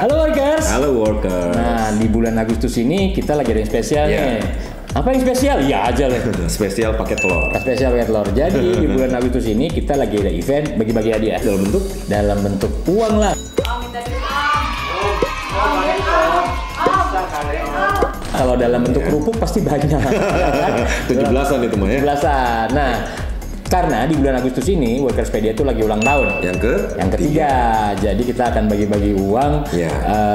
Halo workers. Halo workers. Nah, di bulan Agustus ini kita lagi ada yang spesial nih. Apa yang spesial? Ya aja lah. Spesial paket telur. Spesial paket telur. Jadi di bulan Agustus ini kita lagi ada event bagi-bagi hadiah dalam bentuk uang lah. Kalau dalam bentuk kerupuk pasti banyak. 17-an itu mah ya. 17-an. Nah, karena di bulan Agustus ini Workerspedia itu lagi ulang tahun. Yang ketiga. Jadi kita akan bagi-bagi uang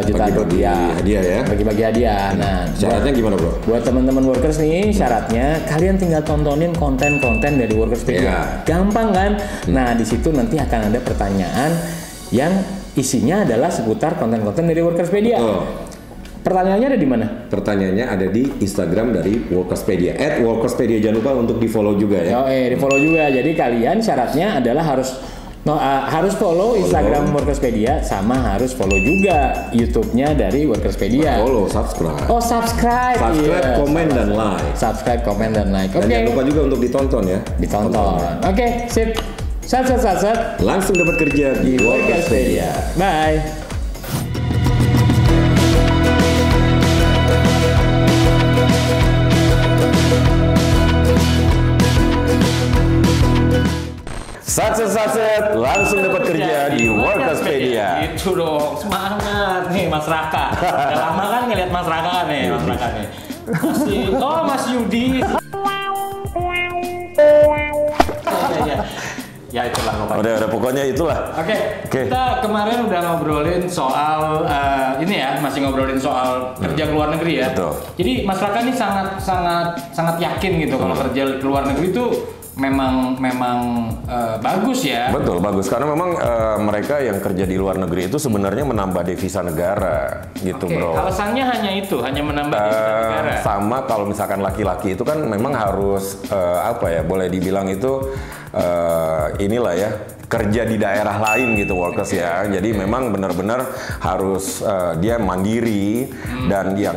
jutaan rupiah. Hadiah ya. Bagi-bagi hadiah. Nah, syaratnya gimana, Bro? Buat teman-teman workers nih, syaratnya kalian tinggal tontonin konten-konten dari Workerspedia. Gampang kan? Nah, di situ nanti akan ada pertanyaan yang isinya adalah seputar konten-konten dari Workerspedia. Pertanyaannya ada di mana? Pertanyaannya ada di Instagram dari Workerspedia @Workerspedia. Jangan lupa untuk di follow juga ya. Di follow juga. Jadi kalian syaratnya adalah harus follow Instagram Workerspedia sama harus follow juga YouTube-nya dari Workerspedia. Follow, subscribe. Subscribe, komen dan like. Subscribe, komen dan like. Dan jangan lupa juga untuk ditonton ya. Ditonton. Oke, sip. Sat. Langsung dapat kerja di Workerspedia. Bye. Satset, langsung dapat kerja di Workerspedia. Itu dong, semangat nih Mas Raka. Udah lama kan ngeliat Mas Raka nih, Mas Yudi. Ya itulah pokoknya. Udah pokoknya itulah. Oke. Kita kemarin udah ngobrolin soal masih ngobrolin soal kerja ke luar negeri ya. Betul. Jadi Mas Raka ini sangat yakin gitu kalau kerja ke luar negeri itu memang bagus ya. Betul, bagus karena memang mereka yang kerja di luar negeri itu sebenarnya menambah devisa negara gitu, Bro. Alasannya hanya menambah devisa negara. Sama kalau misalkan laki-laki itu kan memang harus boleh dibilang itu inilah ya, kerja di daerah lain gitu workers ya. Jadi memang benar-benar harus dia mandiri dan dia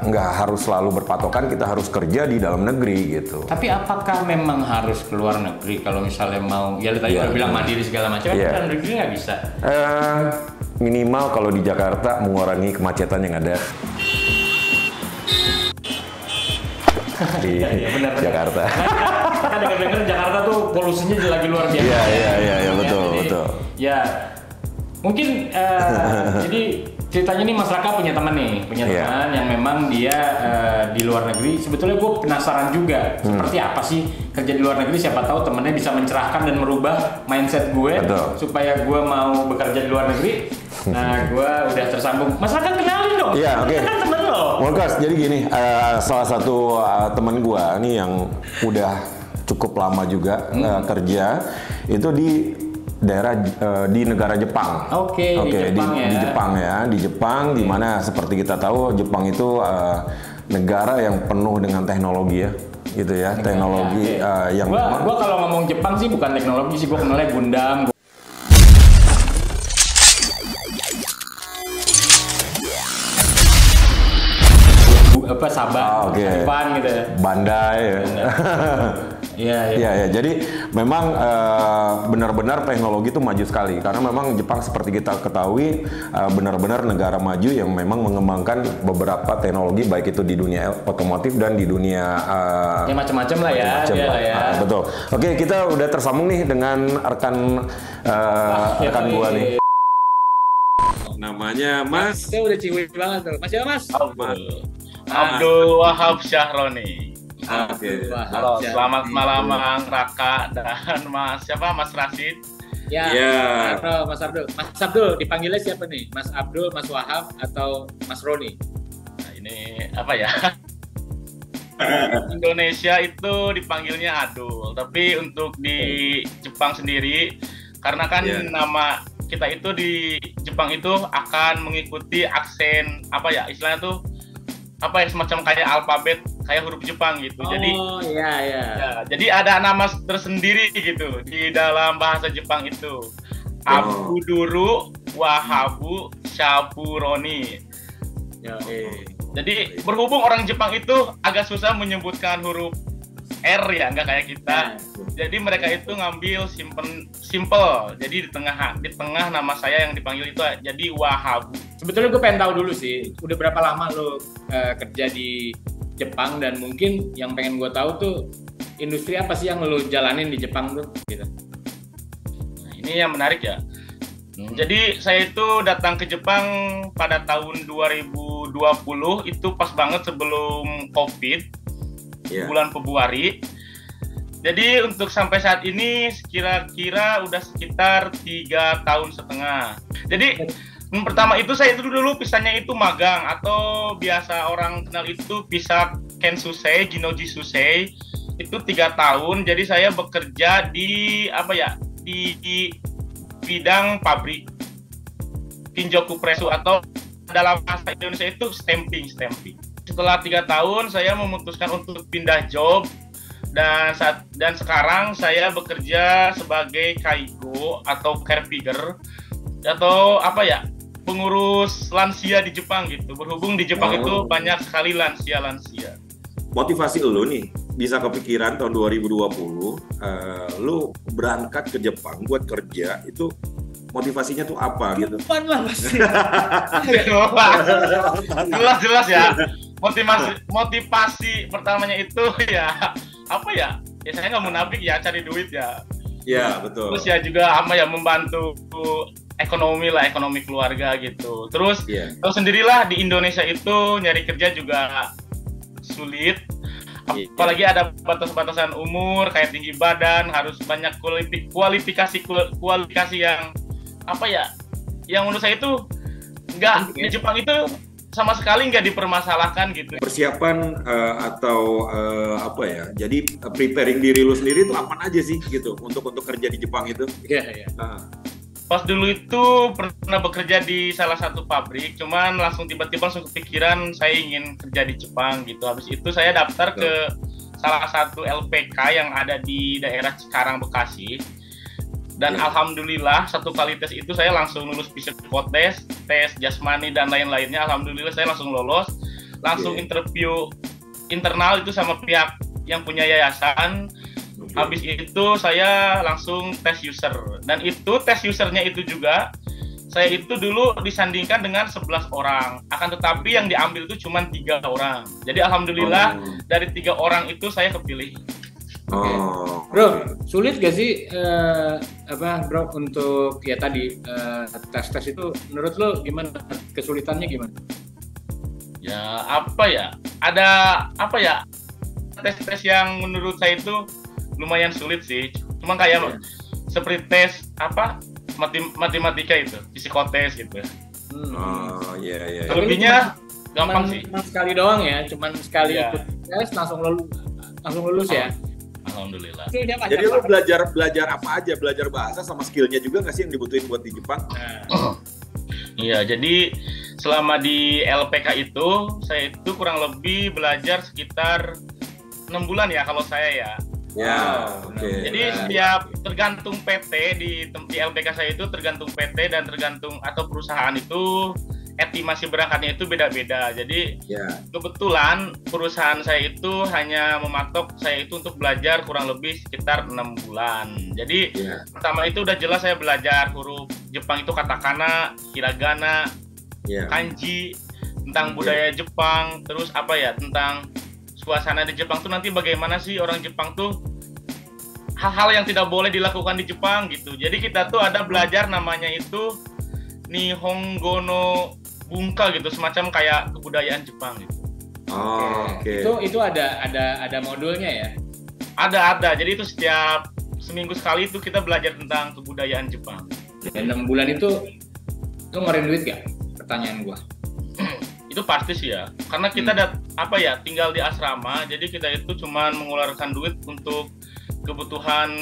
nggak harus selalu berpatokan kita harus kerja di dalam negeri gitu. Tapi apakah memang harus keluar negeri kalau misalnya mau tadi udah bilang mandiri segala macam, kan negeri nggak bisa? Minimal kalau di Jakarta mengurangi kemacetan yang ada di Jakarta. Kan dengar Jakarta tuh polusinya lagi luar biasa. Iya, betul. Ya, mungkin jadi ceritanya nih Mas Raka punya teman teman yang memang dia di luar negeri. Sebetulnya gue penasaran juga seperti apa sih kerja di luar negeri. Siapa tahu temennya bisa mencerahkan dan merubah mindset gue supaya gue mau bekerja di luar negeri. Nah, gue udah tersambung. Mas Raka kenalin dong. Iya, oke. Kan temen lo. Workers, jadi gini, salah satu teman gue nih yang udah cukup lama juga kerja itu di daerah di negara Jepang. Di Jepang ya, di Jepang di mana seperti kita tahu Jepang itu negara yang penuh dengan teknologi ya, gitu ya, teknologi yang. Gua kalau ngomong Jepang sih bukan teknologi sih, gua kenalnya Gundam. Sabah, Jepang gitu ya. Bandai ya. Iya. Jadi memang benar-benar teknologi itu maju sekali karena memang Jepang seperti kita ketahui benar-benar negara maju yang memang mengembangkan beberapa teknologi baik itu di dunia otomotif dan di dunia macam-macam lah ya. Betul. Oke, kita udah tersambung nih dengan rekan gua nih. Namanya Mas. Itu udah ciwi banget tuh. Mas siapa Mas? Abdul Wahab Syahroni. Halo, selamat malam Bang Raka dan Mas Rasid. Halo Mas Abdul. Mas Abdul dipanggilnya siapa nih? Mas Abdul, Mas Wahab atau Mas Roni? Nah, ini apa ya? Indonesia itu dipanggilnya Adul, tapi untuk di Jepang sendiri karena kan nama kita itu di Jepang itu akan mengikuti aksen istilahnya tuh semacam kayak alfabet kayak huruf Jepang gitu. Jadi ada nama tersendiri gitu di dalam bahasa Jepang itu. Abuduru Wahabu Syaburoni. Jadi berhubung orang Jepang itu agak susah menyebutkan huruf R ya, nggak kayak kita. Jadi mereka itu ngambil simple. Jadi di tengah nama saya yang dipanggil itu jadi Wahab. Sebetulnya gue pengen tahu dulu sih, udah berapa lama lo kerja di Jepang, dan mungkin yang pengen gue tahu tuh industri apa sih yang lo jalanin di Jepang tuh gitu. Nah, ini yang menarik ya. Jadi saya itu datang ke Jepang pada tahun 2020, itu pas banget sebelum COVID, bulan Februari. Jadi untuk sampai saat ini kira-kira udah sekitar 3,5 tahun. Jadi pertama itu saya itu dulu pisahnya itu magang, atau biasa orang kenal itu pisah Kensusei, Jinoji Susei, itu 3 tahun. Jadi saya bekerja di di bidang pabrik Kinjoku Presu, atau dalam bahasa Indonesia itu stamping. Setelah 3 tahun saya memutuskan untuk pindah job, dan sekarang saya bekerja sebagai kaigo atau caregiver, atau pengurus lansia di Jepang gitu. Berhubung di Jepang itu banyak sekali lansia. Motivasi lo nih bisa kepikiran tahun 2020 lu berangkat ke Jepang buat kerja, itu motivasinya tuh apa gitu? Depan lah pasti. Jelas ya. Motivasi pertamanya itu ya saya nggak munafik ya, cari duit ya. Ya betul. Terus ya juga membantu ekonomi keluarga gitu. Terus tahu sendirilah di Indonesia itu nyari kerja juga sulit. Apalagi ada batas-batasan umur, kayak tinggi badan, harus banyak kualifikasi yang yang menurut saya itu di Jepang itu sama sekali nggak dipermasalahkan gitu. Persiapan jadi preparing diri lu sendiri itu apa aja sih gitu untuk kerja di Jepang itu? Iya. Pas dulu itu pernah bekerja di salah satu pabrik, cuman tiba-tiba langsung kepikiran saya ingin kerja di Jepang gitu. Habis itu saya daftar ke salah satu LPK yang ada di daerah Cikarang, Bekasi. Dan alhamdulillah satu kali tes itu saya langsung lulus psikotes, tes jasmani dan lain-lainnya. Alhamdulillah saya langsung lolos, langsung interview internal itu sama pihak yang punya yayasan. Habis itu saya langsung tes user, dan itu tes usernya itu juga saya itu dulu disandingkan dengan 11 orang, akan tetapi yang diambil itu cuma 3 orang. Jadi alhamdulillah dari 3 orang itu saya kepilih. Bro, sulit gak sih bro untuk tes itu, menurut lo gimana, kesulitannya gimana? Ya ada tes-tes yang menurut saya itu lumayan sulit sih, cuma kayak seperti tes matematika itu, psikotes gitu. Lebihnya gampang sih. Cuma sekali doang ya, ikut tes langsung lulus ya. Alhamdulillah. Jadi lu belajar apa aja? Belajar bahasa sama skillnya juga nggak sih yang dibutuhin buat di Jepang? Iya, jadi selama di LPK itu saya itu kurang lebih belajar sekitar 6 bulan ya kalau saya ya. Jadi setiap tergantung PT di LPK saya itu tergantung PT dan tergantung atau perusahaan itu estimasi berangkatnya itu beda-beda. Jadi kebetulan perusahaan saya itu hanya mematok saya itu untuk belajar kurang lebih sekitar 6 bulan. Jadi pertama itu udah jelas saya belajar huruf Jepang itu katakana, hiragana, kanji, tentang budaya Jepang, terus tentang suasana di Jepang tuh nanti bagaimana sih orang Jepang tuh, hal-hal yang tidak boleh dilakukan di Jepang gitu. Jadi kita tuh ada belajar namanya itu Nihongo no Bunka gitu, semacam kayak kebudayaan Jepang gitu. Itu ada modulnya ya? Ada. Jadi itu setiap seminggu sekali itu kita belajar tentang kebudayaan Jepang. Dan 6 bulan itu ngeluarin duit gak? Pertanyaan gua. Itu pasti sih ya, karena kita tinggal di asrama, jadi kita itu cuma mengeluarkan duit untuk kebutuhan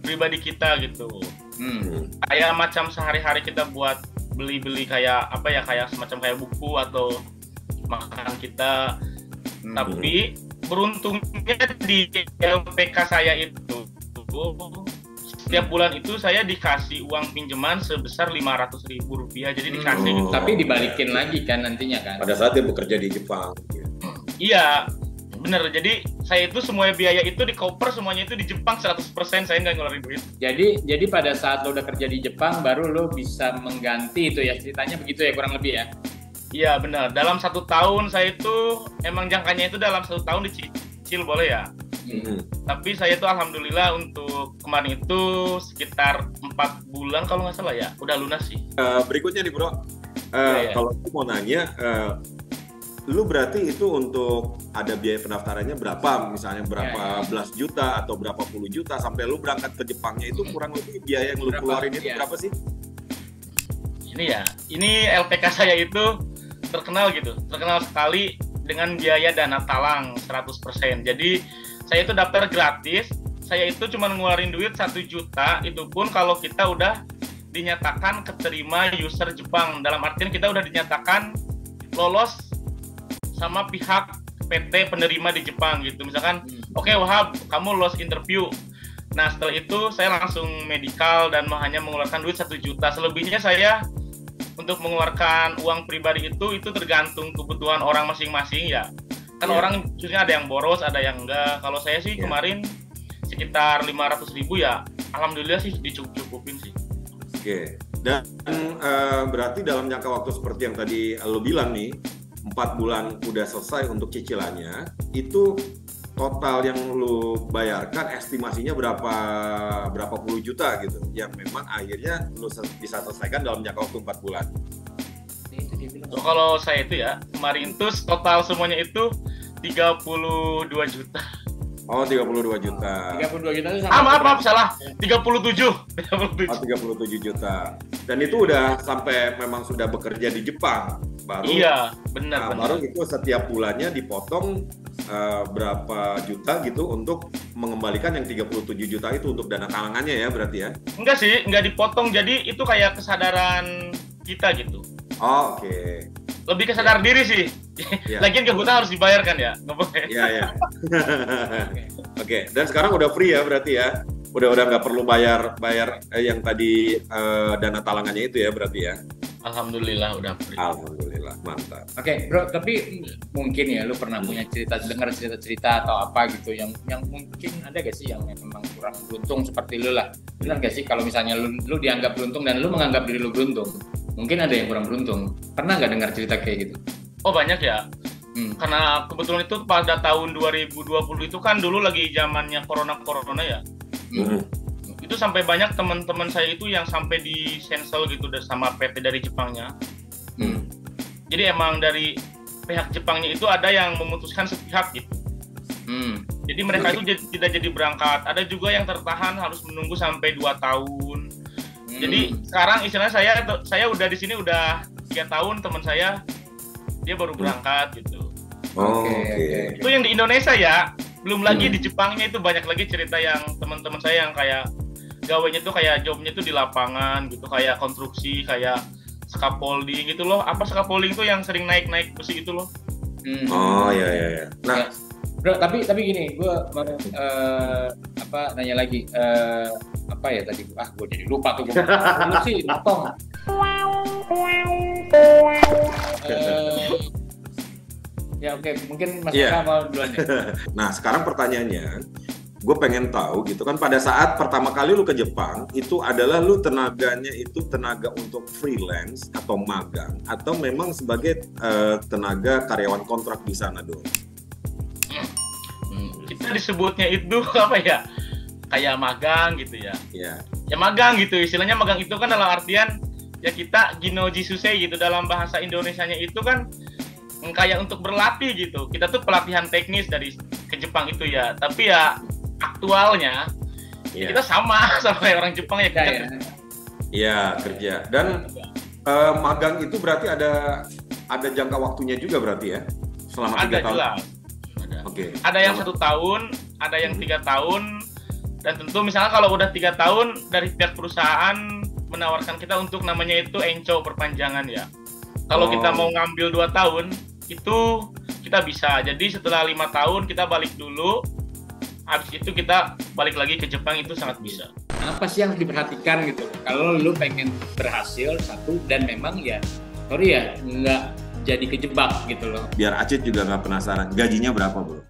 pribadi kita gitu. Kayak macam sehari-hari kita buat beli-beli kayak semacam kayak buku atau makanan kita. Tapi beruntungnya di LPK saya itu setiap bulan itu saya dikasih uang pinjaman sebesar Rp500.000, jadi dikasih gitu. Tapi dibalikin lagi kan nantinya kan? Pada saat dia bekerja di Jepang. Iya, bener. Jadi saya itu semua biaya itu di cover semuanya itu di Jepang 100%, saya nggak ngeluarin duit. Jadi pada saat lo udah kerja di Jepang baru lo bisa mengganti itu ya, ceritanya begitu ya kurang lebih ya? Iya benar, dalam 1 tahun saya itu emang jangkanya itu dalam 1 tahun dicicil boleh ya. Tapi saya itu alhamdulillah untuk kemarin itu sekitar 4 bulan kalau nggak salah ya, udah lunas sih. Berikutnya nih bro, Ya. kalau aku mau nanya, lu berarti itu untuk ada biaya pendaftarannya berapa? Misalnya berapa belas juta atau berapa puluh juta sampai lu berangkat ke Jepangnya itu kurang lebih biaya yang lu keluarin itu berapa sih? Ini LPK saya itu terkenal sekali dengan biaya dana talang 100%. Jadi saya itu daftar gratis, saya itu cuma ngeluarin duit 1 juta, itu pun kalau kita udah dinyatakan keterima user Jepang. Dalam artian kita udah dinyatakan lolos sama pihak PT penerima di Jepang gitu. Misalkan, oke, Wahab, kamu lolos interview. Nah, setelah itu saya langsung medical dan hanya mengeluarkan duit 1 juta. Selebihnya saya untuk mengeluarkan uang pribadi itu tergantung kebutuhan orang masing-masing ya. Kan orang khususnya ada yang boros, ada yang enggak. Kalau saya sih kemarin sekitar 500.000 ya. Alhamdulillah sih dicukupin sih. Oke. Dan berarti dalam jangka waktu seperti yang tadi lo bilang nih, 4 bulan udah selesai untuk cicilannya, itu total yang lu bayarkan estimasinya berapa puluh juta gitu, yang memang akhirnya lu bisa selesaikan dalam jangka waktu 4 bulan. So, kalau saya itu ya, kemarin itu total semuanya itu 32 juta. Oh, 32 juta. 32 juta itu sama. Maaf, salah. 37. 37 juta. Dan itu udah sampai memang sudah bekerja di Jepang. Baru. Iya, benar. Baru itu setiap bulannya dipotong berapa juta gitu untuk mengembalikan yang 37 juta itu untuk dana talangannya ya berarti ya? Enggak sih, enggak dipotong. Jadi itu kayak kesadaran kita gitu. Oh, oke. Lebih kesadar diri sih. Lagian kebutuhan harus dibayarkan ya, nggak boleh. Iya. Oke. Dan sekarang udah free ya berarti ya? Udah nggak perlu bayar yang tadi dana talangannya itu ya berarti ya? Alhamdulillah udah free. Alhamdulillah, mantap. Oke, bro, tapi mungkin ya lu pernah punya dengar cerita atau apa gitu yang mungkin ada gak sih yang memang kurang beruntung seperti lu lah. Benar gak sih kalau misalnya lu dianggap beruntung dan lu menganggap diri lu beruntung? Mungkin ada yang kurang beruntung. Pernah nggak dengar cerita kayak gitu? Oh banyak ya. Karena kebetulan itu pada tahun 2020 itu kan dulu lagi zamannya corona ya. Itu sampai banyak teman-teman saya itu yang sampai di cancel gitu sama PT dari Jepangnya. Jadi emang dari pihak Jepangnya itu ada yang memutuskan sepihak gitu. Jadi mereka itu tidak jadi berangkat. Ada juga yang tertahan harus menunggu sampai 2 tahun. Jadi sekarang istilahnya saya udah di sini udah 3 tahun, teman saya dia baru berangkat gitu. Oke. Itu yang di Indonesia ya. Belum lagi di Jepangnya itu banyak lagi cerita yang teman-teman saya yang kayak gawainya tuh kayak jobnya tuh di lapangan gitu, kayak konstruksi, kayak scaffolding gitu loh. Apa scaffolding tuh yang sering naik besi gitu loh. Oh iya. Nah, bro, tapi gini, gue nanya lagi apa ya tadi? Gue jadi lupa tuh. Gue sih motong. Ya oke, mungkin Mas Eka mau duluan ya. Nah, sekarang pertanyaannya, gue pengen tahu gitu kan, pada saat pertama kali lu ke Jepang itu adalah lu tenaganya itu tenaga untuk freelance atau magang atau memang sebagai tenaga karyawan kontrak di sana dong? Kita disebutnya itu apa ya? Kayak magang gitu ya. Iya. Ya magang gitu, istilahnya magang itu kan dalam artian ya kita ginoji susei gitu, dalam bahasa Indonesianya itu kan kayak untuk berlatih gitu. Kita tuh pelatihan teknis dari ke Jepang itu ya. Tapi ya aktualnya ya kita sama orang Jepang ya kerja. Iya, kerja. Dan magang itu berarti ada jangka waktunya juga berarti ya? Selama 3 tahun. Jelas. Ada. Oke. Ada yang 1 tahun, ada yang 3 tahun. Dan tentu misalnya kalau udah 3 tahun dari pihak perusahaan menawarkan kita untuk namanya itu enco perpanjangan ya. Kalau kita mau ngambil 2 tahun itu kita bisa. Jadi setelah 5 tahun kita balik dulu. Habis itu kita balik lagi ke Jepang, itu sangat bisa. Apa sih yang harus diperhatikan gitu? Kalau lu pengen berhasil satu dan memang ya, sorry ya, nggak jadi kejebak gitu loh. Biar Acit juga nggak penasaran, gajinya berapa bro?